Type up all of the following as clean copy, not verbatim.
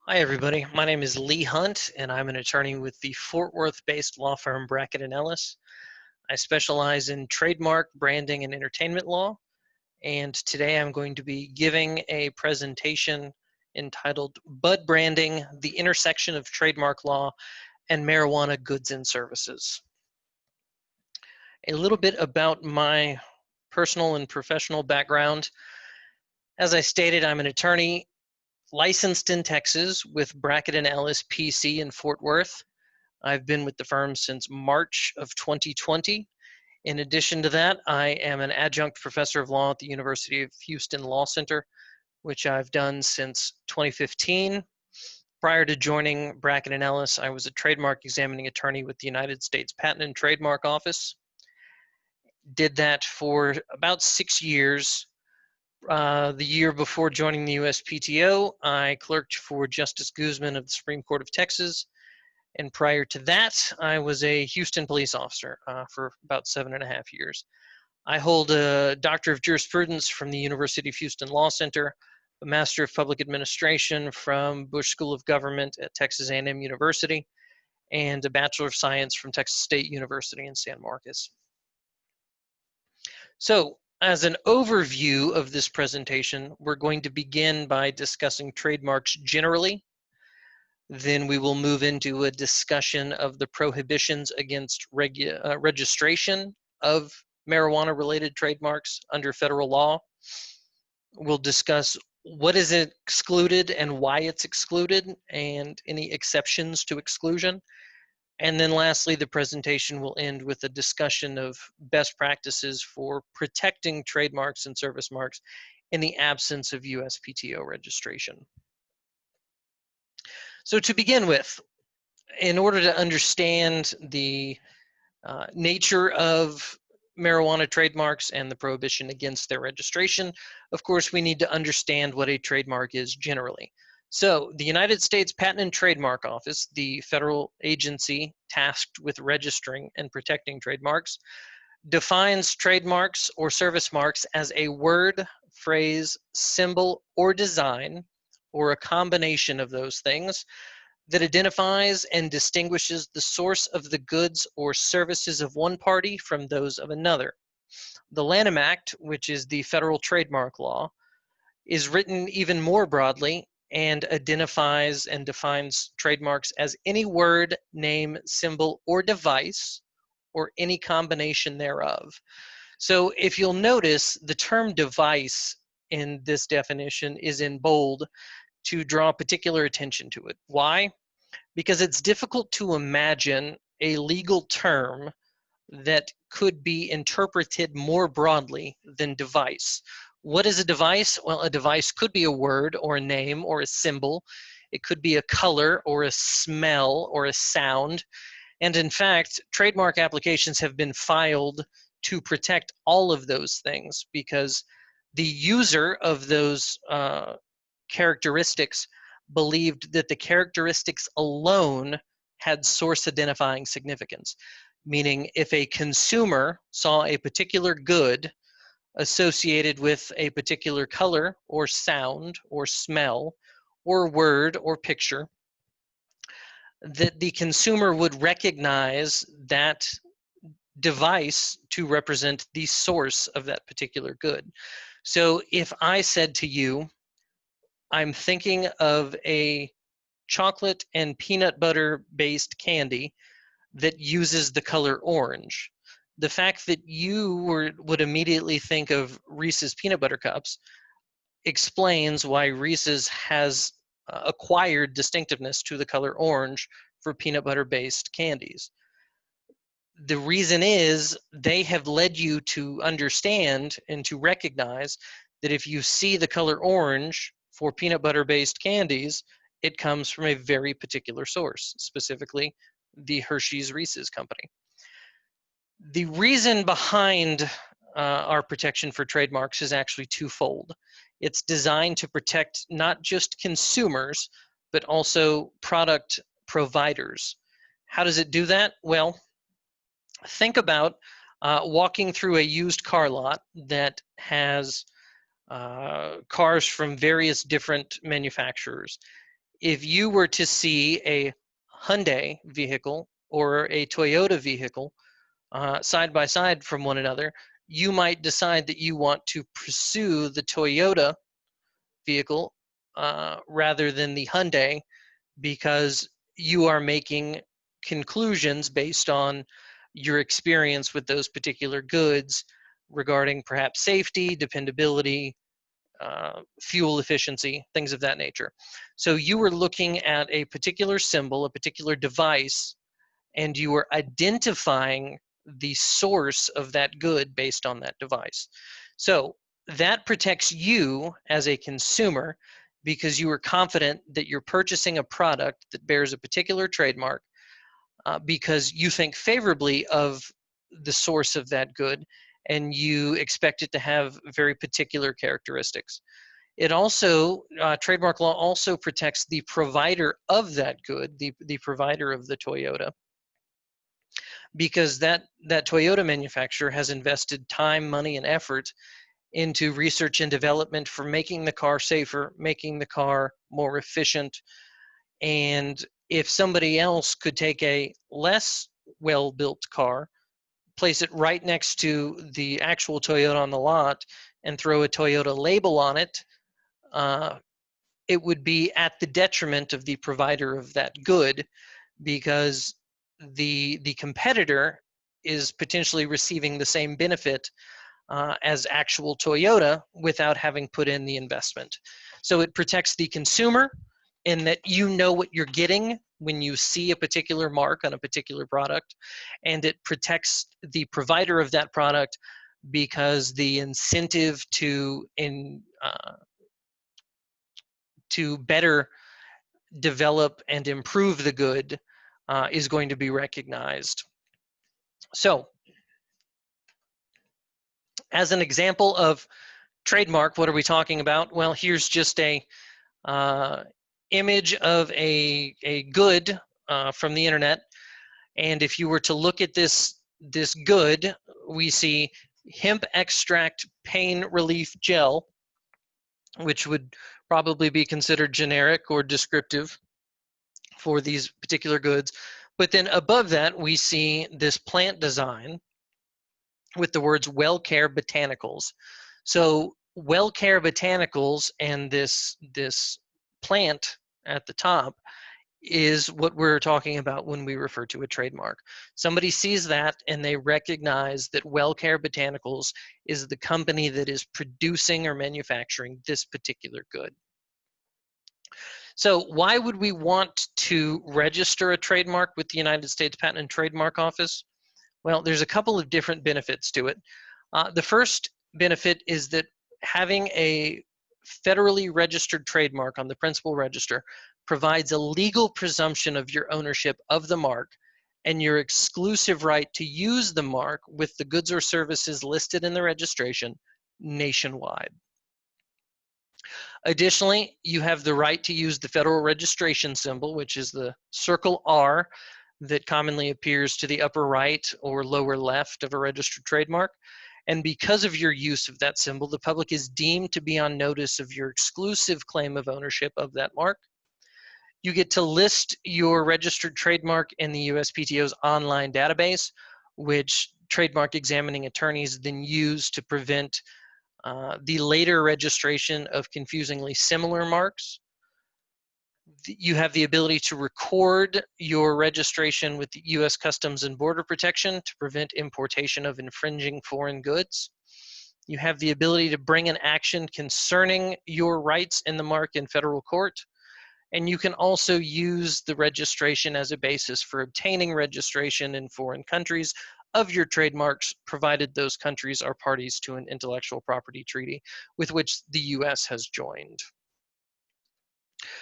Hi, everybody. My name is Lee Hunt, and I'm an attorney with the Fort Worth-based law firm Brackett Ellis. I specialize in trademark, branding, and entertainment law, and today I'm going to be giving a presentation entitled Bud Branding, the Intersection of Trademark Law and Marijuana Goods and Services. A little bit about my personal and professional background. As I stated, I'm an attorney licensed in Texas with Brackett Ellis PC in Fort Worth. I've been with the firm since March of 2020. In addition to that, I am an adjunct professor of law at the University of Houston Law Center, which I've done since 2015. Prior to joining Brackett Ellis, I was a trademark examining attorney with the United States Patent and Trademark Office. Did that for about 6 years. The year before joining the USPTO, I clerked for Justice Guzman of the Supreme Court of Texas. And prior to that, I was a Houston police officer for about 7.5 years. I hold a Doctor of Jurisprudence from the University of Houston Law Center, a Master of Public Administration from Bush School of Government at Texas A&M University, and a Bachelor of Science from Texas State University in San Marcos. So, as an overview of this presentation, we're going to begin by discussing trademarks generally. Then we will move into a discussion of the prohibitions against registration of marijuana-related trademarks under federal law. We'll discuss what is excluded and why it's excluded and any exceptions to exclusion. And then lastly, the presentation will end with a discussion of best practices for protecting trademarks and service marks in the absence of USPTO registration. So to begin with, in order to understand the nature of marijuana trademarks and the prohibition against their registration, of course, we need to understand what a trademark is generally. So the United States Patent and Trademark Office, the federal agency tasked with registering and protecting trademarks, defines trademarks or service marks as a word, phrase, symbol, or design, or a combination of those things, that identifies and distinguishes the source of the goods or services of one party from those of another. The Lanham Act, which is the federal trademark law, is written even more broadly and identifies and defines trademarks as any word, name, symbol, or device, or any combination thereof. So if you'll notice, the term device in this definition is in bold to draw particular attention to it. Why? Because it's difficult to imagine a legal term that could be interpreted more broadly than device. What is a device? Well, a device could be a word or a name or a symbol. It could be a color or a smell or a sound. And in fact, trademark applications have been filed to protect all of those things because the user of those characteristics believed that the characteristics alone had source identifying significance. Meaning, if a consumer saw a particular good associated with a particular color or sound or smell or word or picture, that the consumer would recognize that device to represent the source of that particular good. So if I said to you, I'm thinking of a chocolate and peanut butter based candy that uses the color orange, the fact that you would immediately think of Reese's peanut butter cups explains why Reese's has acquired distinctiveness to the color orange for peanut butter based candies. The reason is they have led you to understand and to recognize that if you see the color orange for peanut butter based candies, it comes from a very particular source, specifically the Hershey's Reese's company. The reason behind our protection for trademarks is actually twofold. It's designed to protect not just consumers, but also product providers. How does it do that? Well, think about walking through a used car lot that has cars from various different manufacturers. If you were to see a Hyundai vehicle or a Toyota vehicle side by side from one another, you might decide that you want to pursue the Toyota vehicle rather than the Hyundai, because you are making conclusions based on your experience with those particular goods regarding perhaps safety, dependability, fuel efficiency, things of that nature. So you were looking at a particular symbol, a particular device, and you were identifying the source of that good based on that device. So that protects you as a consumer because you are confident that you're purchasing a product that bears a particular trademark because you think favorably of the source of that good and you expect it to have very particular characteristics. It also, trademark law also protects the provider of that good, the provider of the Toyota, because that Toyota manufacturer has invested time, money, and effort into research and development for making the car safer, making the car more efficient. And if somebody else could take a less well-built car, place it right next to the actual Toyota on the lot, and throw a Toyota label on it, it would be at the detriment of the provider of that good, because the competitor is potentially receiving the same benefit as actual Toyota without having put in the investment. So it protects the consumer in that you know what you're getting when you see a particular mark on a particular product, and it protects the provider of that product because the incentive to better develop and improve the good is going to be recognized. So, as an example of trademark, what are we talking about? Well, here's just a image of a good from the internet, and if you were to look at this good, we see hemp extract pain relief gel, which would probably be considered generic or descriptive for these particular goods. But then above that, we see this plant design with the words WellCare Botanicals. So WellCare Botanicals and this plant at the top is what we're talking about when we refer to a trademark. Somebody sees that and they recognize that WellCare Botanicals is the company that is producing or manufacturing this particular good. So why would we want to register a trademark with the United States Patent and Trademark Office? Well, there's a couple of different benefits to it. The first benefit is that having a federally registered trademark on the principal register provides a legal presumption of your ownership of the mark and your exclusive right to use the mark with the goods or services listed in the registration nationwide. Additionally, you have the right to use the federal registration symbol, which is the circle R that commonly appears to the upper right or lower left of a registered trademark. And because of your use of that symbol, the public is deemed to be on notice of your exclusive claim of ownership of that mark. You get to list your registered trademark in the USPTO's online database, which trademark examining attorneys then use to prevent the later registration of confusingly similar marks. You have the ability to record your registration with the U.S. Customs and Border Protection to prevent importation of infringing foreign goods. You have the ability to bring an action concerning your rights in the mark in federal court. And you can also use the registration as a basis for obtaining registration in foreign countries of your trademarks, provided those countries are parties to an intellectual property treaty with which the U.S. has joined.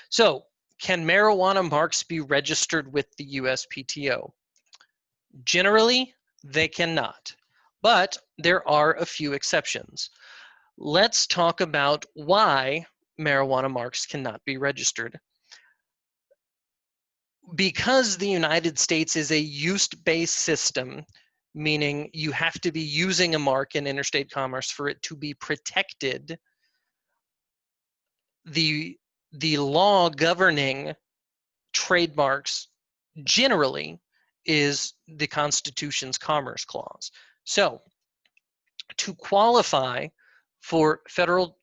So, can marijuana marks be registered with the USPTO? Generally, they cannot, but there are a few exceptions. Let's talk about why marijuana marks cannot be registered. Because the United States is a use-based system, meaning you have to be using a mark in interstate commerce for it to be protected, the the law governing trademarks generally is the Constitution's Commerce Clause. So, to qualify for federal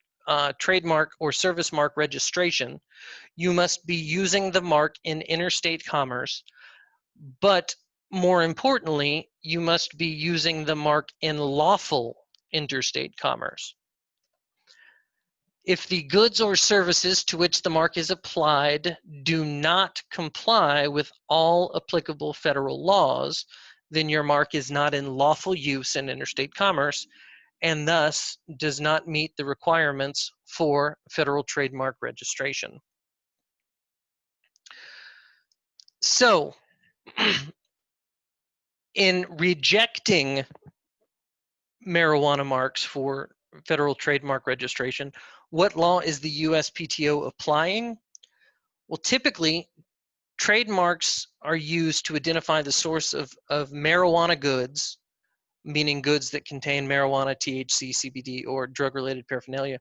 trademark or service mark registration, you must be using the mark in interstate commerce, but more importantly, you must be using the mark in lawful interstate commerce. If the goods or services to which the mark is applied do not comply with all applicable federal laws, then your mark is not in lawful use in interstate commerce and thus does not meet the requirements for federal trademark registration. So, in rejecting marijuana marks for federal trademark registration, what law is the USPTO applying? Well, typically, trademarks are used to identify the source of marijuana goods, meaning goods that contain marijuana, THC, CBD, or drug-related paraphernalia.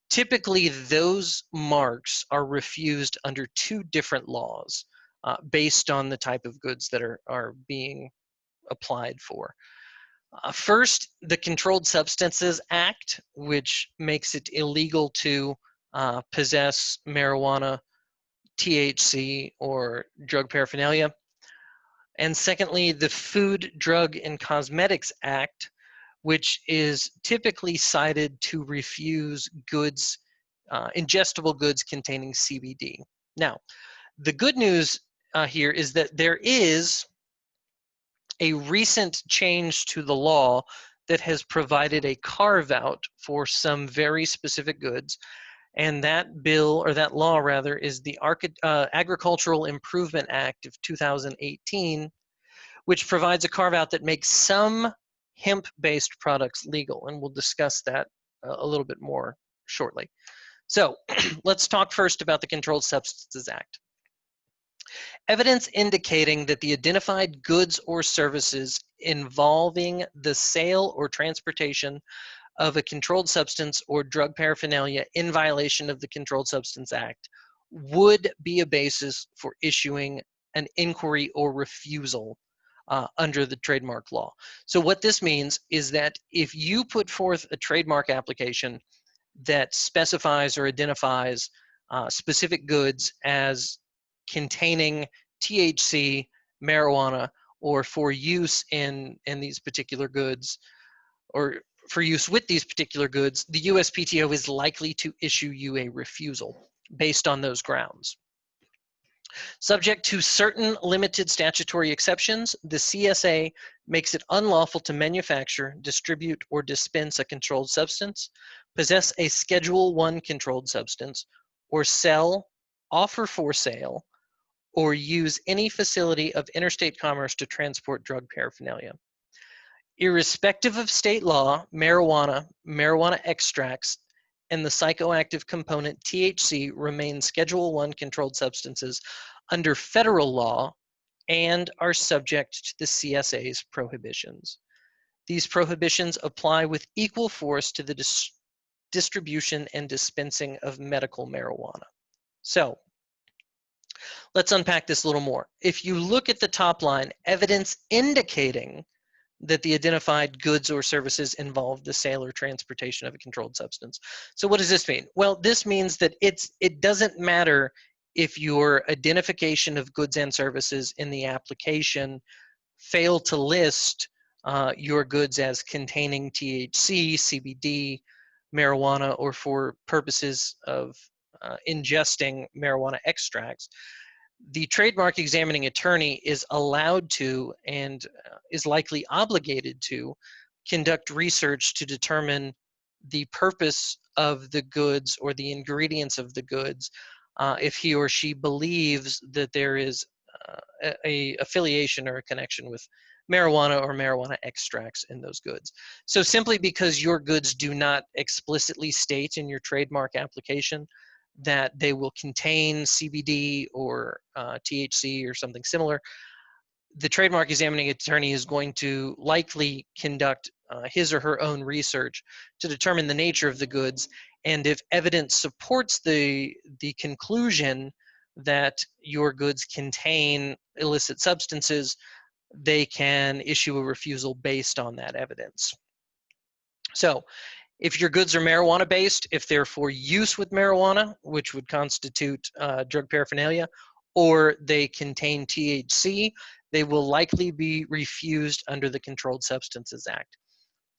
Typically, those marks are refused under two different laws based on the type of goods that are being applied for. First, the Controlled Substances Act, which makes it illegal to possess marijuana, THC, or drug paraphernalia. And secondly, the Food, Drug, and Cosmetics Act, which is typically cited to refuse goods, ingestible goods containing CBD. Now, the good news here is that there is a recent change to the law that has provided a carve-out for some very specific goods, and that bill, or that law rather, is the Agricultural Improvement Act of 2018, which provides a carve-out that makes some hemp-based products legal, and we'll discuss that a little bit more shortly. So let's talk first about the Controlled Substances Act. Evidence indicating that the identified goods or services involving the sale or transportation of a controlled substance or drug paraphernalia in violation of the Controlled Substance Act would be a basis for issuing an inquiry or refusal under the trademark law. So what this means is that if you put forth a trademark application that specifies or identifies specific goods as containing THC, marijuana, or for use in these particular goods, or for use with these particular goods, the USPTO is likely to issue you a refusal based on those grounds. Subject to certain limited statutory exceptions, the CSA makes it unlawful to manufacture, distribute, or dispense a controlled substance, possess a Schedule I controlled substance, or sell, offer for sale, or use any facility of interstate commerce to transport drug paraphernalia. Irrespective of state law, marijuana, marijuana extracts, and the psychoactive component THC remain Schedule I controlled substances under federal law and are subject to the CSA's prohibitions. These prohibitions apply with equal force to the distribution and dispensing of medical marijuana. So, let's unpack this a little more. If you look at the top line, evidence indicating that the identified goods or services involve the sale or transportation of a controlled substance. So what does this mean? Well, this means that it doesn't matter if your identification of goods and services in the application fail to list your goods as containing THC, CBD, marijuana, or for purposes of ingesting marijuana extracts. The trademark examining attorney is allowed to and is likely obligated to conduct research to determine the purpose of the goods or the ingredients of the goods if he or she believes that there is a affiliation or a connection with marijuana or marijuana extracts in those goods. So simply because your goods do not explicitly state in your trademark application that they will contain CBD or THC or something similar, the trademark examining attorney is going to likely conduct his or her own research to determine the nature of the goods And if evidence supports the conclusion that your goods contain illicit substances, they can issue a refusal based on that evidence. So if your goods are marijuana based, if they're for use with marijuana, which would constitute drug paraphernalia, or they contain THC, they will likely be refused under the Controlled Substances Act.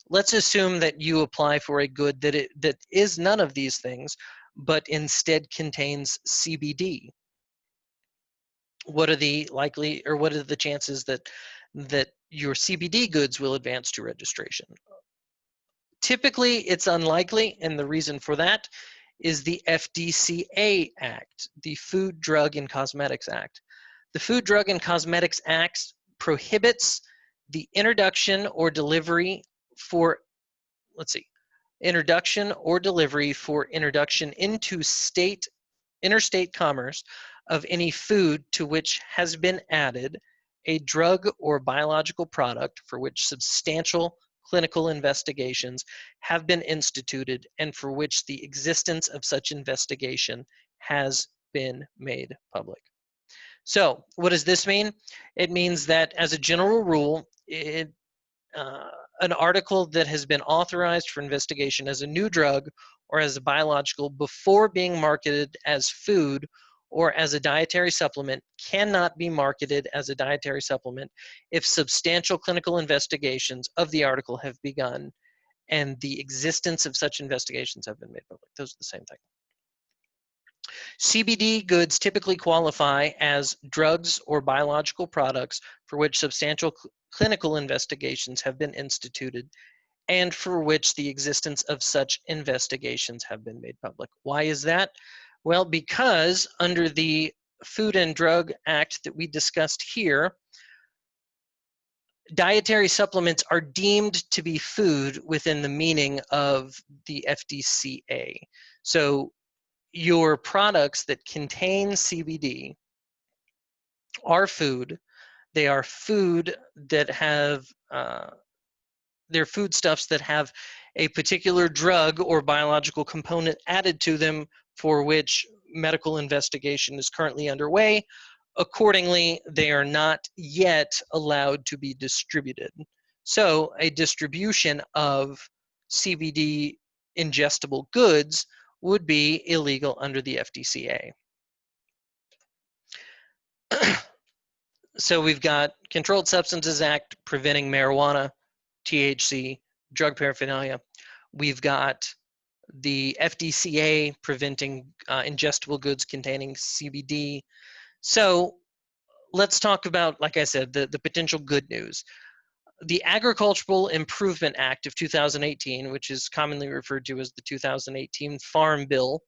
Let's assume that you apply for a good that is none of these things, but instead contains CBD. What are the chances that your CBD goods will advance to registration? Typically, it's unlikely, and the reason for that is the FDCA Act, the Food, Drug, and Cosmetics Act. The Food, Drug, and Cosmetics Act prohibits the introduction or delivery for, introduction into interstate commerce of any food to which has been added a drug or biological product for which substantial clinical investigations have been instituted and for which the existence of such investigation has been made public. So what does this mean? It means that as a general rule, an article that has been authorized for investigation as a new drug or as a biological before being marketed as food or as a dietary supplement cannot be marketed as a dietary supplement if substantial clinical investigations of the article have begun and the existence of such investigations have been made public. Those are the same thing. CBD goods typically qualify as drugs or biological products for which substantial clinical investigations have been instituted and for which the existence of such investigations have been made public. Why is that? Well, because under the Food and Drug Act that we discussed here, dietary supplements are deemed to be food within the meaning of the FDCA. So your products that contain CBD are food. They are food that have, they're foodstuffs that have a particular drug or biological component added to them for which medical investigation is currently underway. Accordingly, they are not yet allowed to be distributed. So a distribution of CBD ingestible goods would be illegal under the FDCA. So we've got Controlled Substances Act preventing marijuana, THC, drug paraphernalia. We've got the FDCA preventing ingestible goods containing CBD. So let's talk about, like I said, the potential good news. The Agricultural Improvement Act of 2018, which is commonly referred to as the 2018 Farm Bill,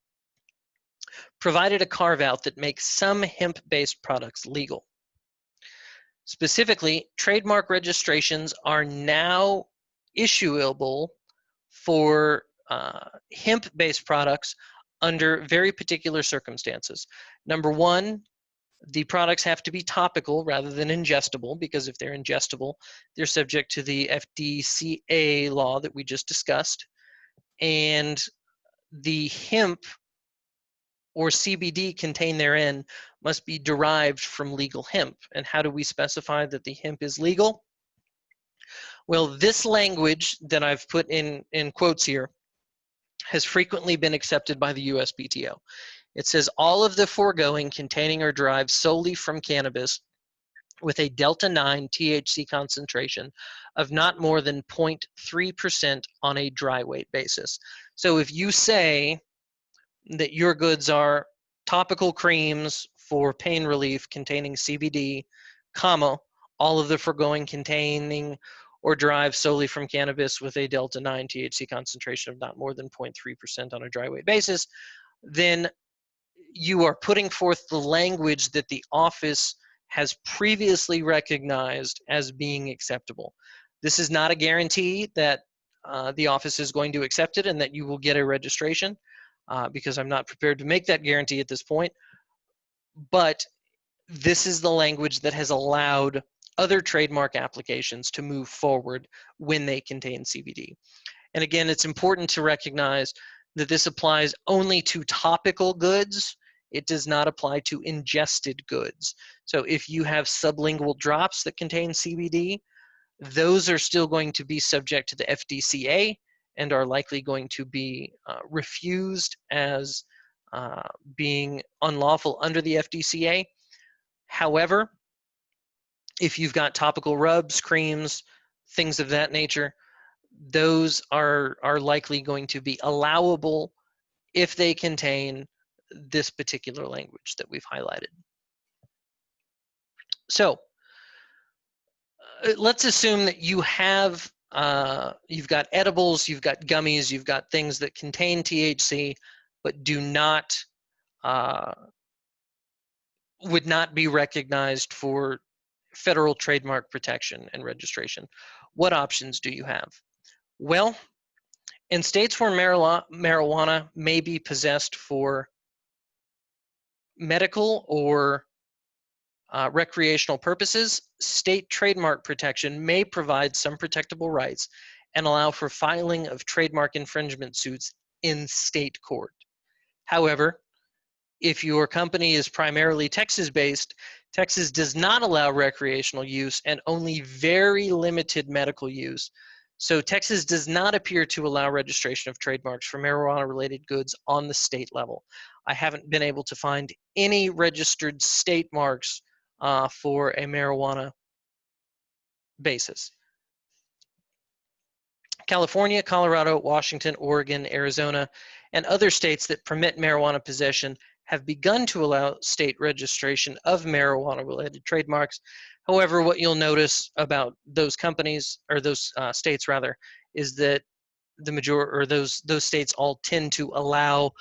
provided a carve-out that makes some hemp-based products legal. Specifically, trademark registrations are now issuable for hemp-based products under very particular circumstances. Number one, the products have to be topical rather than ingestible, because if they're ingestible, they're subject to the FDCA law that we just discussed. And the hemp or CBD contained therein must be derived from legal hemp. And how do we specify that the hemp is legal? Well, this language that I've put in quotes here has frequently been accepted by the USPTO. It says all of the foregoing containing or derived solely from cannabis with a delta-9 THC concentration of not more than 0.3% on a dry weight basis. So if you say that your goods are topical creams for pain relief containing CBD, comma, all of the foregoing containing or derived solely from cannabis with a delta-9 THC concentration of not more than 0.3% on a dry weight basis, then you are putting forth the language that the office has previously recognized as being acceptable. This is not a guarantee that the office is going to accept it and that you will get a registration, because I'm not prepared to make that guarantee at this point. But this is the language that has allowed other trademark applications to move forward when they contain CBD. And again, it's important to recognize that this applies only to topical goods. It does not apply to ingested goods. So if you have sublingual drops that contain CBD, those are still going to be subject to the FDCA and are likely going to be refused as being unlawful under the FDCA. However, if you've got topical rubs, creams, things of that nature, those are likely going to be allowable if they contain this particular language that we've highlighted. So let's assume that you have you've got edibles, you've got gummies, you've got things that contain THC, but do not would not be recognized for federal trademark protection and registration. What options do you have? Well, in states where marijuana may be possessed for medical or recreational purposes, state trademark protection may provide some protectable rights and allow for filing of trademark infringement suits in state court. However, if your company is primarily Texas-based, Texas does not allow recreational use and only very limited medical use. So Texas does not appear to allow registration of trademarks for marijuana-related goods on the state level. I haven't been able to find any registered state marks for a marijuana basis. California, Colorado, Washington, Oregon, Arizona, and other states that permit marijuana possession have begun to allow state registration of marijuana-related trademarks. However, what you'll notice about those companies, or those states rather, is that the majority, or those states all tend to allow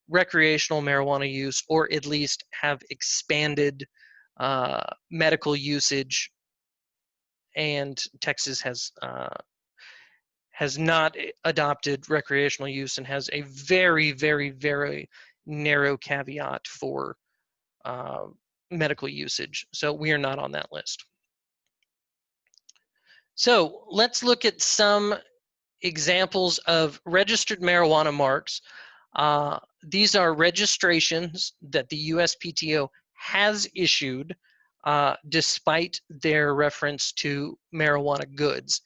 recreational marijuana use, or at least have expanded medical usage, and Texas has not adopted recreational use and has a very, very, very narrow caveat for medical usage. So we are not on that list. So let's look at some examples of registered marijuana marks. These are registrations that the USPTO has issued despite their reference to marijuana goods.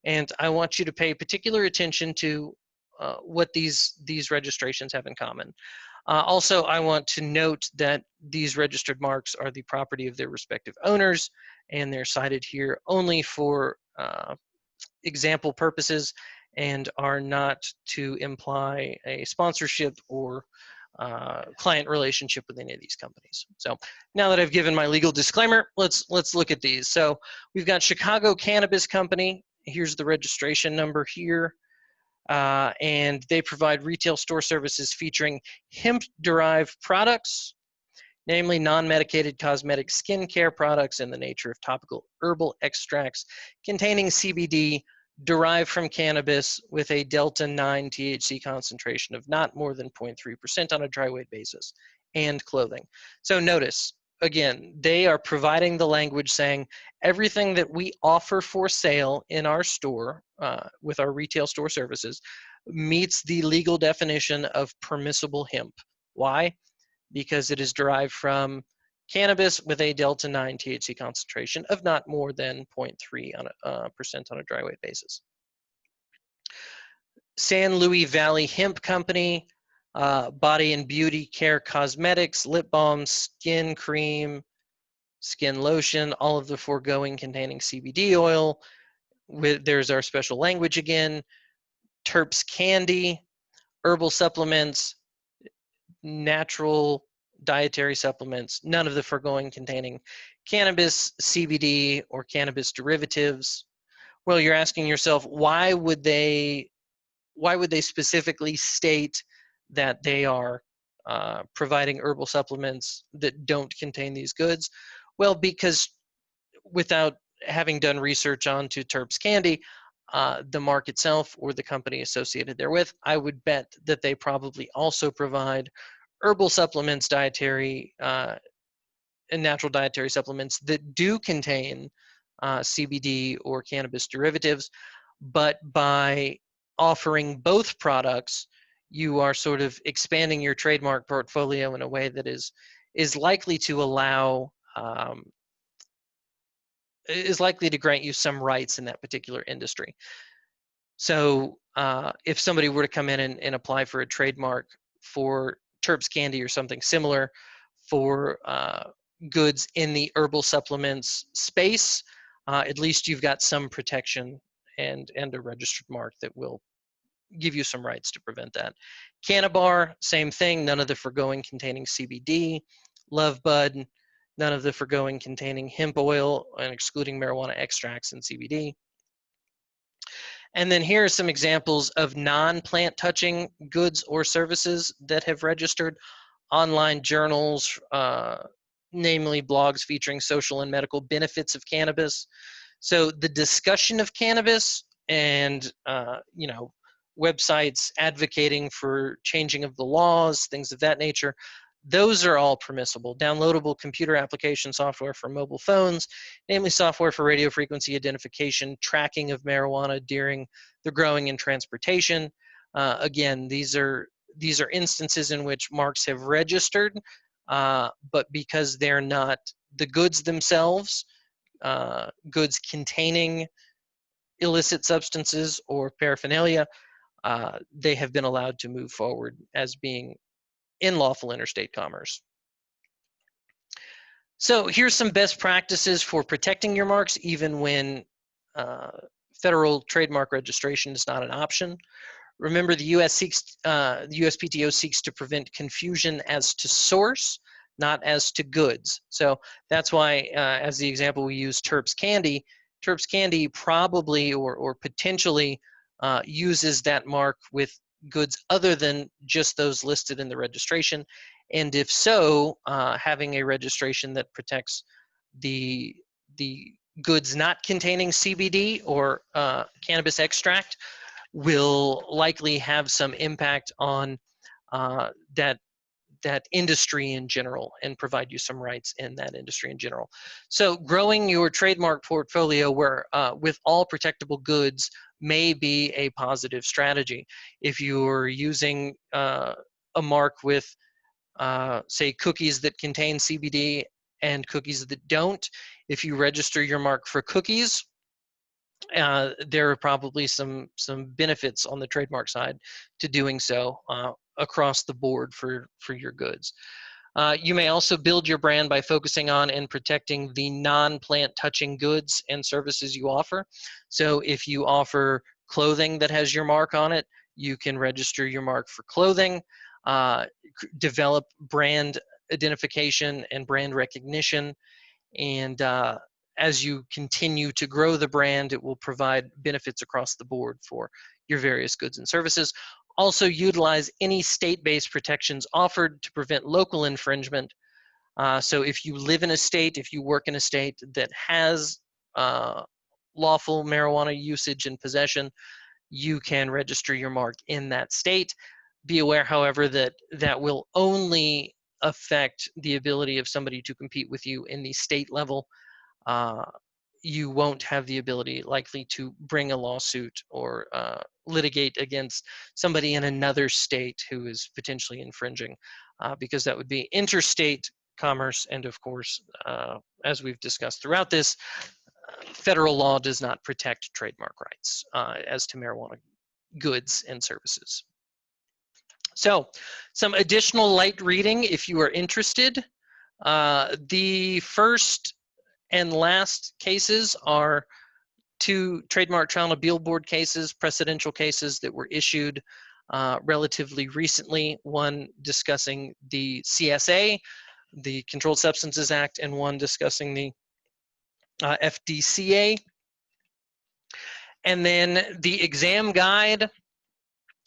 And I want you to pay particular attention to what these registrations have in common. Also, I want to note that these registered marks are the property of their respective owners, and they're cited here only for example purposes and are not to imply a sponsorship or client relationship with any of these companies. So now that I've given my legal disclaimer, let's look at these. So we've got Chicago Cannabis Company. Here's the registration number here. And they provide retail store services featuring hemp-derived products, namely non-medicated cosmetic skincare products in the nature of topical herbal extracts containing CBD derived from cannabis with a delta-9 THC concentration of not more than 0.3% on a dry weight basis, and clothing. So notice, again, they are providing the language saying everything that we offer for sale in our store with our retail store services meets the legal definition of permissible hemp. Why? Because it is derived from cannabis with a delta-9 THC concentration of not more than 0.3% on a dry weight basis. San Luis Valley Hemp Company, body and beauty care cosmetics, lip balm, skin cream, skin lotion, all of the foregoing containing CBD oil. There's our special language again. Terps candy, herbal supplements, natural dietary supplements, none of the foregoing containing cannabis, CBD, or cannabis derivatives. Well, you're asking yourself, why would they specifically state that they are providing herbal supplements that don't contain these goods? Well, because without having done research onto Terps candy, the mark itself or the company associated therewith, I would bet that they probably also provide herbal supplements, dietary and natural dietary supplements that do contain CBD or cannabis derivatives, but by offering both products, you are sort of expanding your trademark portfolio in a way that is likely to allow is likely to grant you some rights in that particular industry. So if somebody were to come in and apply for a trademark for Terps candy or something similar for goods in the herbal supplements space, at least you've got some protection and a registered mark that will give you some rights to prevent that. Cannabar, same thing, none of the foregoing containing CBD. Love Bud, none of the foregoing containing hemp oil and excluding marijuana extracts and CBD. And then here are some examples of non-plant touching goods or services that have registered. Online journals, namely blogs featuring social and medical benefits of cannabis. So the discussion of cannabis and websites advocating for changing of the laws, things of that nature, those are all permissible. Downloadable computer application software for mobile phones, namely software for radio frequency identification, tracking of marijuana during the growing and transportation. Again, these are instances in which marks have registered, but because they're not the goods themselves, goods containing illicit substances or paraphernalia, they have been allowed to move forward as being in lawful interstate commerce. So here's some best practices for protecting your marks even when federal trademark registration is not an option. Remember, the USPTO seeks to prevent confusion as to source, not as to goods. So that's why, as the example we use, Terps candy. Terps candy probably or potentially uses that mark with goods other than just those listed in the registration. And if so, having a registration that protects the goods not containing CBD or cannabis extract will likely have some impact on that industry in general and provide you some rights in that industry in general. So growing your trademark portfolio where with all protectable goods may be a positive strategy. If you're using a mark with say cookies that contain CBD and cookies that don't, if you register your mark for cookies, there are probably some benefits on the trademark side to doing so across the board for your goods. You may also build your brand by focusing on and protecting the non-plant touching goods and services you offer. So if you offer clothing that has your mark on it, you can register your mark for clothing, develop brand identification and brand recognition, and as you continue to grow the brand, it will provide benefits across the board for your various goods and services. Also utilize any state-based protections offered to prevent local infringement. So if you live in a state, if you work in a state that has lawful marijuana usage and possession, you can register your mark in that state. Be aware, however, that that will only affect the ability of somebody to compete with you in the state level. You won't have the ability likely to bring a lawsuit or litigate against somebody in another state who is potentially infringing, because that would be interstate commerce. And of course, as we've discussed throughout this, federal law does not protect trademark rights as to marijuana goods and services. So some additional light reading if you are interested. The first and last cases are two Trademark Trial and Appeal Board cases, precedential cases that were issued relatively recently, one discussing the CSA, the Controlled Substances Act, and one discussing the FDCA. And then the exam guide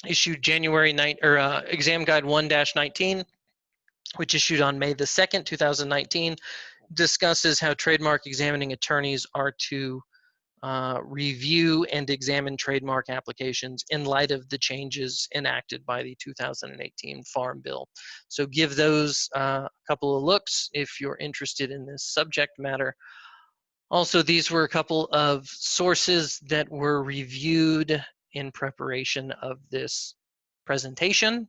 issued January 9, or exam guide 1-19, which issued on May the 2nd, 2019, discusses how trademark examining attorneys are to review and examine trademark applications in light of the changes enacted by the 2018 Farm Bill. So give those a couple of looks if you're interested in this subject matter. Also, these were a couple of sources that were reviewed in preparation of this presentation.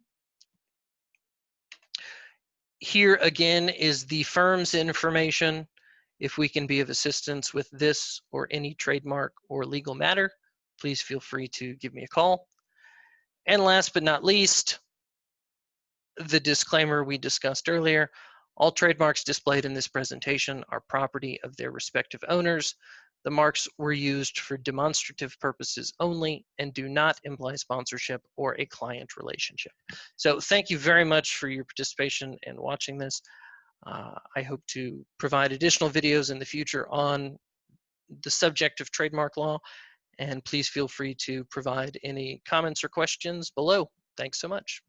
Here again is the firm's information. If we can be of assistance with this or any trademark or legal matter, please feel free to give me a call. And last but not least, the disclaimer we discussed earlier. All trademarks displayed in this presentation are property of their respective owners. The marks were used for demonstrative purposes only and do not imply sponsorship or a client relationship. So thank you very much for your participation and watching this. I hope to provide additional videos in the future on the subject of trademark law, and please feel free to provide any comments or questions below. Thanks so much.